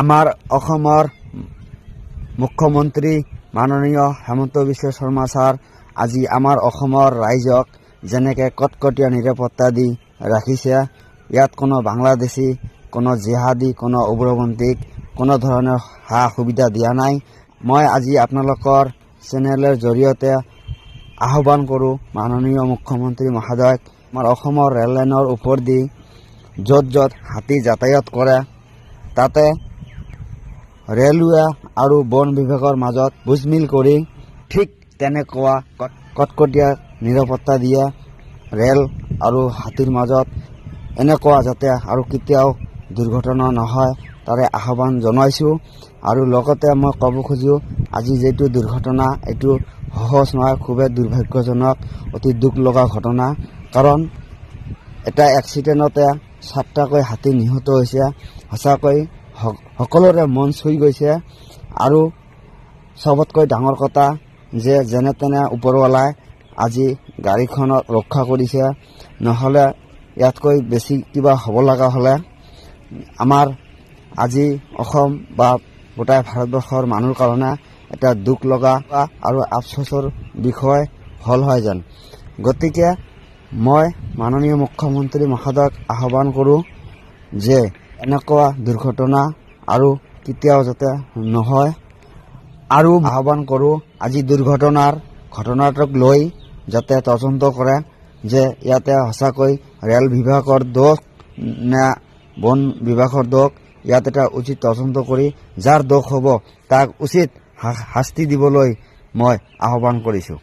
আমাৰ অসমৰ মুখ্যমন্ত্ৰী মাননীয় হেমন্ত বিশ্ব শৰ্মা ছাৰ আজি আমাৰ অসমৰ ৰাইজক যেনেকৈ কটকটীয়া নিৰাপত্তা দি ৰাখিছে, ইয়াত কোনো বাংলাদেশী, কোনো জিহাদী, কোনো উগ্ৰপন্থীক কোনো ধৰণৰ সা সুবিধা দিয়া নাই। মই আজি আপোনালোকৰ চেনেলৰ জৰিয়তে আহ্বান কৰোঁ মাননীয় মুখ্যমন্ত্ৰী মহোদয়ক, আমাৰ অসমৰ ৰেল লাইনৰ ওপৰেদি য'ত য'ত হাতী যাতায়াত কৰে তাতে ৰেলৱে আৰু বন বিভাগৰ মাজত বুজমিল কৰি ঠিক তেনেকুৱা কটকটীয়া নিৰাপত্তা দিয়ে ৰেল আৰু হাতীৰ মাজত, এনেকুৱা যাতে আৰু কেতিয়াও দুৰ্ঘটনা নহয় তাৰে আহ্বান জনাইছোঁ। আৰু লগতে মই ক'ব খোজোঁ, আজি যিটো দুৰ্ঘটনা এইটো সহজ নহয়, খুবেই দুৰ্ভাগ্যজনক, অতি দুখ লগা ঘটনা। কাৰণ এটা এক্সিডেণ্টতে 7টাকৈ হাতী নিহত হৈছে। সঁচাকৈ সকলোৰে মন চুই গৈছে। আৰু চবতকৈ ডাঙৰ কথা যে যেনে তেনে ওপৰৱালাই আজি গাড়ীখনত ৰক্ষা কৰিছে, নহ'লে ইয়াতকৈ বেছি কিবা হ'ব লগা হ'লে আমাৰ আজি অসম বা গোটাই ভাৰতবৰ্ষৰ মানুহৰ কাৰণে এটা দুখ লগা আৰু আফচোচৰ বিষয় হ'ল হয় যেন। গতিকে মই মাননীয় মুখ্যমন্ত্ৰী মহোদয়ক আহ্বান কৰোঁ যে এনেকুৱা দুৰ্ঘটনা আৰু কেতিয়াও যাতে নহয়। আৰু আহ্বান কৰোঁ আজি ঘটনাটোক লৈ যাতে তদন্ত কৰে যে ইয়াতে সঁচাকৈ ৰেল বিভাগৰ দোষ নে বন বিভাগৰ দোষ, ইয়াত এটা উচিত তদন্ত কৰি যাৰ দোষ হ'ব তাক উচিত শাস্তি দিবলৈ মই আহ্বান কৰিছোঁ।